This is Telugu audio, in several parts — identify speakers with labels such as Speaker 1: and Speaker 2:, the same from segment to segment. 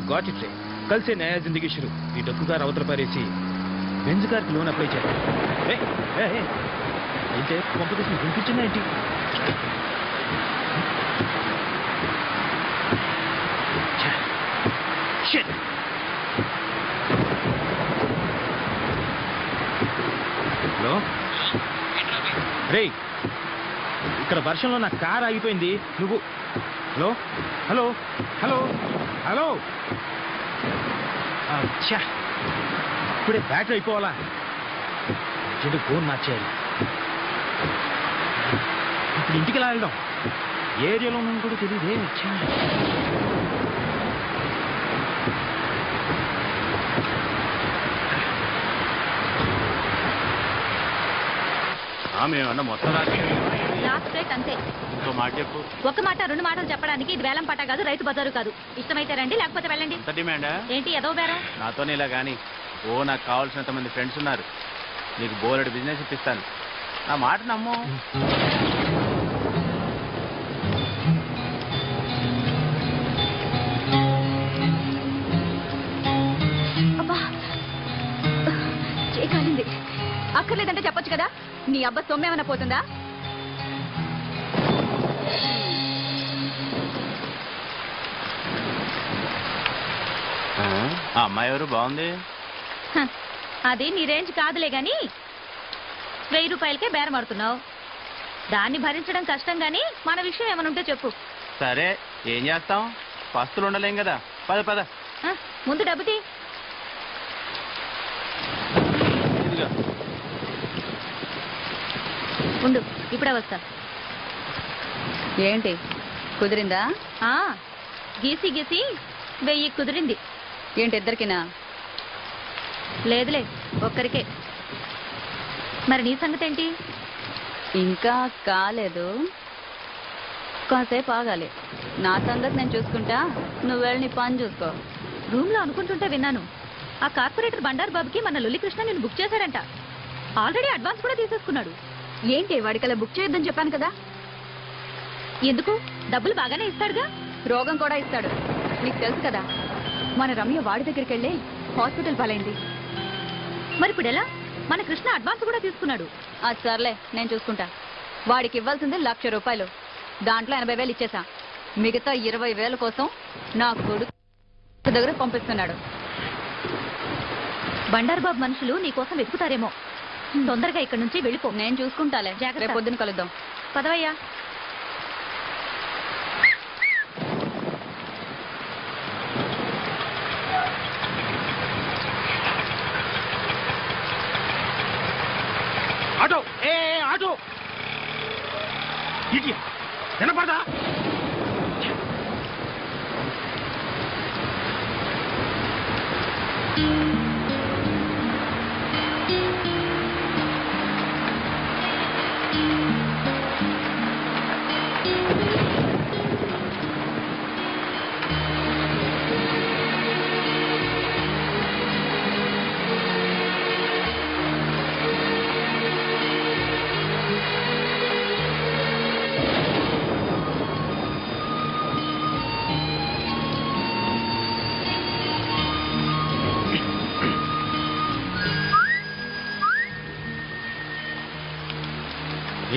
Speaker 1: गॉट इट रे कल से नया जिंदगी शुरू ఈ డొక్కుగారు అవతల పారేసి బెంజ్ కార్కి లోన్ అప్లై చేయాలి అయితే కాంపిటీషన్ వినిపించిందా ఏంటి హలో రే ఇక్కడ వర్షంలో నా కార్ ఆగిపోయింది నువ్వు హలో హలో హలో హలో అచ్చా ఇప్పుడే బ్యాటరీ అయిపోవాలా చెడు ఫోన్ మార్చేయాలి ఇప్పుడు ఇంటికి ఎలా వెళ్దాం ఏరియాలో ఉన్నాను కూడా తెలియదే వచ్చా
Speaker 2: మేమన్నా మొత్తం
Speaker 3: లాస్ట్ రేట్ అంతే
Speaker 2: ఇంకో మాట చెప్పు
Speaker 3: ఒక మాట రెండు మాటలు చెప్పడానికి ఇది వేలం పట్ట కాదు రైతు బజారు కాదు ఇష్టమైతే రండి లేకపోతే వెళ్ళండి
Speaker 2: ఎంత డిమాండా
Speaker 3: ఏంటి ఏదో బేరం
Speaker 2: నాతోనే ఇలా కానీ నాకు కావాల్సినంత మంది ఫ్రెండ్స్ ఉన్నారు నీకు బోలెడు బిజినెస్ ఇప్పిస్తాను నా మాట నమ్ము
Speaker 3: అబ్బా చేయకాలింది అక్కర్లేదంటే చెప్పొచ్చు కదా నీ అబ్బా సొమ్మేమన్నా పోతుందా
Speaker 2: ఆ అమ్మాయి ఎవరు బాగుంది
Speaker 3: అది నీ రేంజ్ కాదులే గాని 1000 రూపాయలకే బేరం ఆడుతున్నావు దాన్ని భరించడం కష్టం గాని మన విషయం ఏమైనా ఉంటే చెప్పు
Speaker 2: సరే ఏం చేస్తాం పస్తులు ఉండలేం కదా పద పద
Speaker 3: ముందు డబ్బు తీ ఉండు ఇప్పుడే వస్తా
Speaker 4: ఏంటి కుదిరిందా
Speaker 3: గీసి గీసి 1000 కుదిరింది
Speaker 4: ఏంటి ఇద్దరికినా
Speaker 3: లేదులే ఒక్కరికే మరి నీ సంగతి ఏంటి
Speaker 4: ఇంకా కాలేదు కాసేపు ఆగాలి నా సంగతి నేను చూసుకుంటా నువ్వు వెళ్ళి నీ పని చూసుకో
Speaker 3: రూమ్ లో అనుకుంటుంటే విన్నాను ఆ కార్పొరేటర్ బండారు బాబుకి మన లొల్లికృష్ణ నేను బుక్ చేశాడంట ఆల్రెడీ అడ్వాన్స్ కూడా తీసేసుకున్నాడు
Speaker 4: ఏంటి వాడికలా బుక్ చేయొద్దని చెప్పాను కదా
Speaker 3: ఎందుకు డబ్బులు బాగానే ఇస్తాడుగా
Speaker 4: రోగం కూడా ఇస్తాడు నీకు తెలుసు కదా మన రమ్య వాడి దగ్గరికి వెళ్ళి హాస్పిటల్ పాలైంది
Speaker 3: మరి ఇప్పుడు ఎలా మన కృష్ణ అడ్వాన్స్ కూడా తీసుకున్నాడు
Speaker 4: అది సర్లే నేను చూసుకుంటా వాడికి ఇవ్వాల్సింది 1,00,000 రూపాయలు దాంట్లో 80,000 ఇచ్చేసా మిగతా 20,000 కోసం నా కొడుకు దగ్గర పంపిస్తున్నాడు
Speaker 3: బండారు బాబు మనుషులు నీకోసం వెతుకుతారేమో తొందరగా ఇక్కడ నుంచి వెళ్ళిపో
Speaker 4: నేను చూసుకుంటాలే రేపు పొద్దున కలుద్దాం
Speaker 3: పదవయ్యా
Speaker 1: ఆటో ఏ ఆటో ఇటీ వినపడదా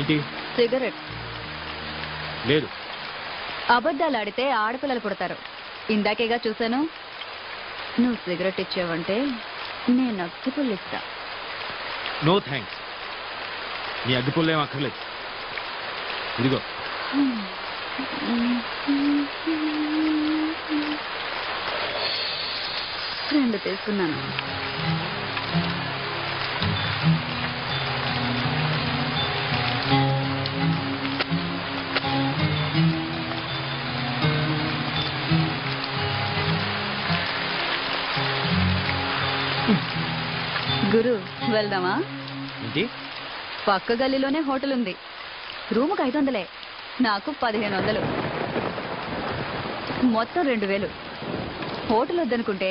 Speaker 1: ఏంటి
Speaker 4: సిగరెట్
Speaker 1: లేదు
Speaker 4: అబద్ధాలు ఆడితే ఆడపిల్లలు పుడతారు ఇందాకేగా చూశాను నువ్వు సిగరెట్ ఇచ్చావంటే నేను అగ్గిపుల్లు ఇస్తా
Speaker 1: నో థ్యాంక్స్ నీ అగ్గిపుల్లు ఏం అక్కర్లేదు ఇదిగో
Speaker 4: రెండు తీసుకున్నాను గురు వెళ్దామా
Speaker 1: ఏంటి
Speaker 4: పక్క గల్లీలోనే హోటల్ ఉంది రూముకు 500 నాకు 1500 మొత్తం 2000 హోటల్ వద్దనుకుంటే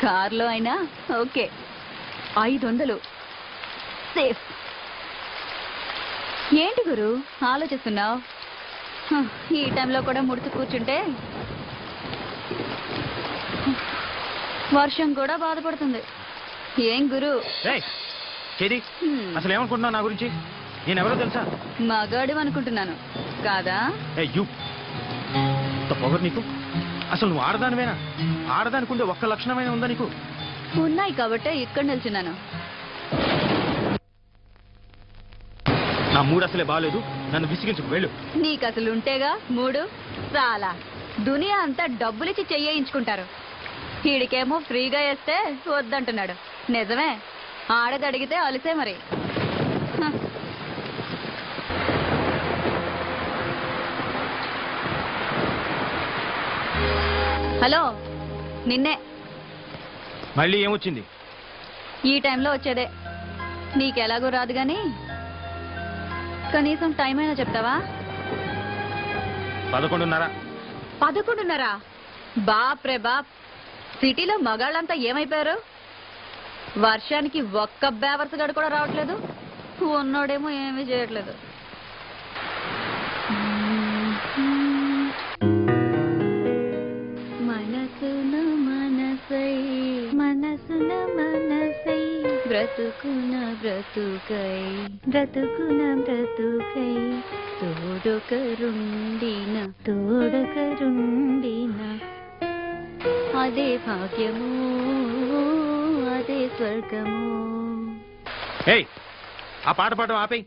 Speaker 4: కార్లో అయినా ఓకే 500 సేఫ్. ఏంటి గురు ఆలోచిస్తున్నావు? ఈ టైంలో కూడా ముడుచు కూర్చుంటే వర్షం కూడా బాధపడుతుంది. ఏం గురు?
Speaker 1: చేది అసలు ఏమనుకుంటున్నావు నా గురించి? నేను ఎవరో తెలుసా?
Speaker 4: మగాడు అనుకుంటున్నాను కాదా?
Speaker 1: పొగరు నీకు? అసలు నువ్వు ఆడదానివేనా? ఆడదానికి ఉండే ఒక్క లక్షణమైన ఉందా నీకు?
Speaker 4: ఉన్నాయి కాబట్టే ఇక్కడ నిల్చున్నాను.
Speaker 1: నా మూడు అసలే బాగాలేదు, నన్ను విసిగించుకు వెళ్ళు.
Speaker 4: నీకు అసలు ఉంటేగా మూడు చాలా. దునియా అంతా డబ్బులిచ్చి చెయ్యించుకుంటారు. వీడికేమో ఫ్రీగా వేస్తే వద్దంటున్నాడు. నిజమే, ఆడది అడిగితే అలిసే మరి. హలో, నిన్నే.
Speaker 1: మళ్ళీ ఏమొచ్చింది?
Speaker 4: ఈ టైంలో వచ్చేదే. నీకెలాగో రాదు గాని కనీసం టైం అయినా చెప్తావా?
Speaker 1: 11:30.
Speaker 4: 11:30? బాప్ రే బాప్, సిటీలో మగాళ్ళంతా ఏమైపోయారు? వర్షానికి ఒక్క బేవర్స్ గడు కూడా రావట్లేదు, ఉన్నోడేమో ఏమీ చేయట్లేదు. మనసున మనసై మనసున మనసై బ్రతుకున బ్రతుకై బ్రతుకున బ్రతుకై తోడొకరుండిన తోడొకరుండిన అదే భాగ్యము అదే స్వర్గము.
Speaker 1: ఏయ్, ఆ పాట పాడడం ఆపేయ్.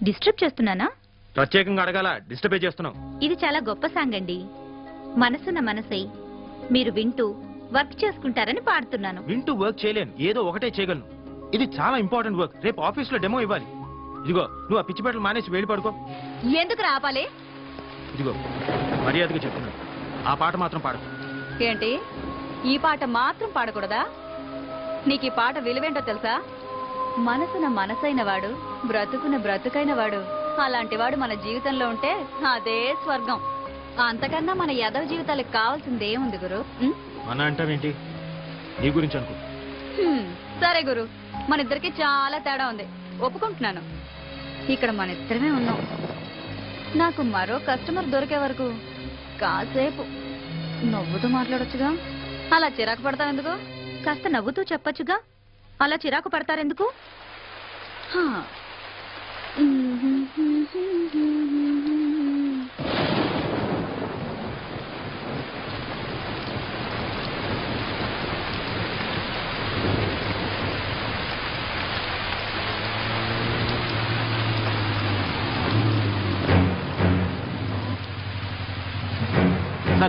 Speaker 3: డిస్టర్బ్ చేస్తున్నానా?
Speaker 1: ప్రత్యేకంగా అడగాల, డిస్టర్బే చేస్తున్నావు.
Speaker 3: ఇది చాలా గొప్ప సాంగ్ అండి. మనసున మనసై మీరు వింటూ వర్క్ చేసుకుంటారని పాడుతున్నాను.
Speaker 1: వింటూ వర్క్ చేయలేను, ఏదో ఒకటే చేయగలను. ఇది చాలా ఇంపార్టెంట్ వర్క్. రేపు ఆఫీస్లో డెమో ఇవ్వాలి. ఇదిగో, నువ్వు ఆ పిచ్చి బట్టలు మానేసి వెళ్ళి పడుకో.
Speaker 4: ఎందుకు రాపాలి?
Speaker 1: ఇదిగో, మర్యాదగా చెప్తున్నాను, ఆ పాట మాత్రం పాడకు.
Speaker 4: ఏంటి, ఈ పాట మాత్రం పాడకూడదా? నీకు ఈ పాట విలువేంటో తెలుసా? మనసున మనసైన వాడు, బ్రతుకున బ్రతుకైన వాడు, అలాంటి వాడు మన జీవితంలో ఉంటే అదే స్వర్గం. అంతకన్నా మన యదవ జీవితాలకు కావాల్సింది ఏముంది గురు?
Speaker 1: మన అంటావేంటి? నీ గురించి అనుకో.
Speaker 4: సరే గురు, మన ఇద్దరికి చాలా తేడా ఉంది, ఒప్పుకుంటున్నాను. ఇక్కడ మన ఇద్దరమే ఉన్నాం. నాకు మరో కస్టమర్ దొరికే వరకు కాసేపు నవ్వుతూ మాట్లాడొచ్చుగా. అలా చిరాకు పడతావెందుకు?
Speaker 3: కాస్త నవ్వుతూ చెప్పొచ్చుగా. అలా చిరాకు పడతారెందుకు?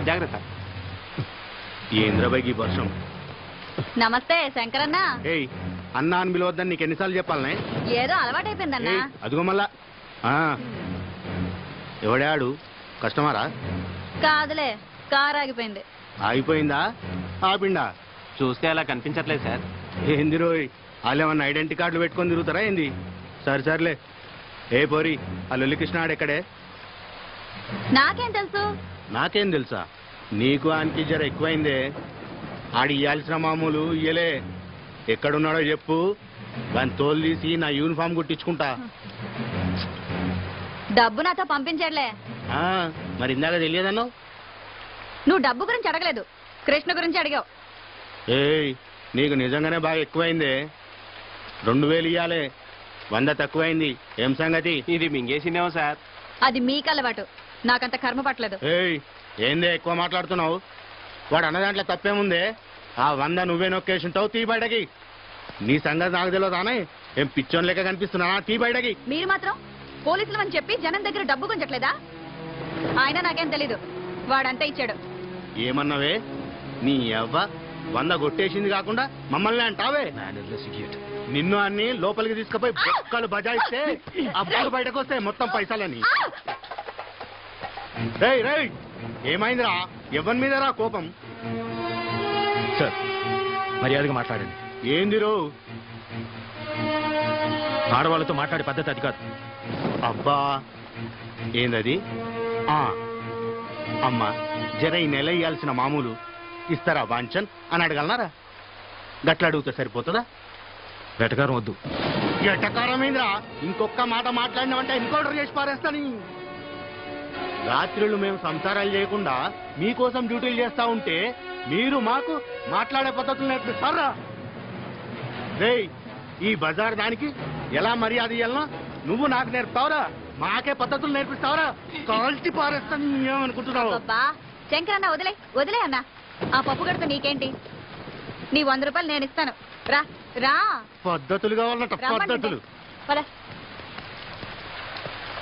Speaker 2: జాగ్రత్త.
Speaker 5: ఏంద్రబాయికి వర్షం.
Speaker 4: నమస్తే శంకరన్న.
Speaker 5: ఏయ్, అన్నా అని పిలవద్దని నీకు ఎన్నిసార్లు చెప్పాలనే?
Speaker 4: ఏదో అలవాటైపోయిందన్నా.
Speaker 5: అదిగో మళ్ళా. ఎవడాడు? కస్టమరా?
Speaker 4: కాదులే, కారు ఆగిపోయింది.
Speaker 5: ఆగిపోయిందా? ఆపిండా?
Speaker 2: చూస్తే అలా కనిపించట్లేదు సార్.
Speaker 5: ఏంది రోయ్, వాళ్ళు ఏమన్నా ఐడెంటిటీ కార్డులు పెట్టుకొని తిరుగుతారా ఏంది? సర్లే. ఏ పోరి, ఆ లొల్లికృష్ణ ఆడెక్కడే?
Speaker 4: నాకేం తెలుసు?
Speaker 5: నాకేం తెలుసా? నీకు ఆయనకి జర ఎక్కువైందే. ఆడి ఇయ్యాల్సిన మామూలు ఇయ్యలే. ఎక్కడున్నాడో చెప్పు, దాన్ని తోలు తీసి నా యూనిఫామ్ కుట్టించుకుంటా.
Speaker 4: డబ్బు నాతో పంపించట్లే.
Speaker 5: మరి ఇందాక తెలియదన్నావు?
Speaker 4: నువ్వు డబ్బు గురించి అడగలేదు, కృష్ణ గురించి అడిగావు.
Speaker 5: ఏయ్, నీకు నిజంగానే బాగా ఎక్కువైందే. 2000 ఇయ్యాలే, 100 తక్కువైంది. ఏం సంగతి?
Speaker 2: ఇది మింగేసిందేమో సార్.
Speaker 4: అది మీకు అలవాటు, నాకంత కర్మ పట్టలేదు.
Speaker 5: ఏయ్, ఏందే ఎక్కువ మాట్లాడుతున్నావు? వాడు అన్న దాంట్లో తప్పేముందే? ఆ 100 నువ్వే నొక్కేసింటావు. తీ బయటకి. నీ సంగతి నాకు తెలియదానే? ఏం పిచ్చోన్ లెక్క కనిపిస్తున్నానా? తీ బయటకి.
Speaker 4: మీరు మాత్రం పోలీసులు అని చెప్పి జనం దగ్గర డబ్బు గుంజట్లేదా? ఆయన నాకేం తెలీదు, వాడంతా ఇచ్చాడు.
Speaker 5: ఏమన్నావే? నీ అవ్వ 100 కొట్టేసింది కాకుండా మమ్మల్ని అంటావే? నిన్ను అన్ని లోపలికి తీసుకుపోయి బొక్కలు బజాయిస్తే అబ్బాయి బయటకు వస్తాయి మొత్తం పైసలని. రేయ్ రేయ్, ఏమైందిరా? ఎవరి మీద రా కోపం?
Speaker 1: సార్, మర్యాదగా మాట్లాడండి.
Speaker 5: ఏంది రో?
Speaker 1: ఆడవాళ్ళతో మాట్లాడే పద్ధతి అది కాదు.
Speaker 5: అబ్బా, ఏందది? అమ్మా, జర ఈ నెల ఇయ్యాల్సిన మామూలు ఇస్తారా వాంచన్ అని అడగలనారా? గట్ల అడిగితే సరిపోతుందా?
Speaker 1: వెటకారం వద్దు.
Speaker 5: ఎటకారమైందిరా, ఇంకొక మాట మాట్లాడినామంటే ఎన్కౌంటర్ చేసి పారేస్తాని. రాత్రులు మేము సంసారాలు చేయకుండా మీకోసం డ్యూటీలు చేస్తా ఉంటే మీరు మాకు మాట్లాడే పద్ధతులు నేర్పిస్తారా? రేయ్, ఈ బజార్ దానికి ఎలా మర్యాద ఇయ్యాలనో నువ్వు నాకు నేర్పుతావురా? మాకే పద్ధతులు నేర్పిస్తావరా? కాల్చి పారేస్తాను ఏమనుకుంటున్నావు?
Speaker 4: అబ్బా శంకరన్న వదిలే వదిలే అన్న. ఆ పప్పు గడత నీకేంటి? నీ 100 రూపాయలు నేను ఇస్తాను. రా రా.
Speaker 5: పద్ధతులు కావాలన్నట, పద్ధతులు.
Speaker 4: పద.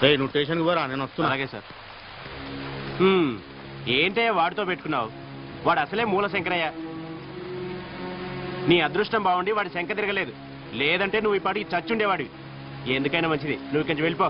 Speaker 5: రేయ్, నువ్వు స్టేషన్కి పోరా, నేను వస్తున్నా.
Speaker 2: అలాగే సార్. ఏంటే వాడితో పెట్టుకున్నావు? వాడు అసలే మూల శంకరయ్య. నీ అదృష్టం బాగుండి వాడి శంక తిరగలేదు, లేదంటే నువ్వు ఈ పాటికి చచ్చుండేవాడివి. ఎందుకైనా మంచిది, నువ్వు కొంచెం వెళ్ళిపో.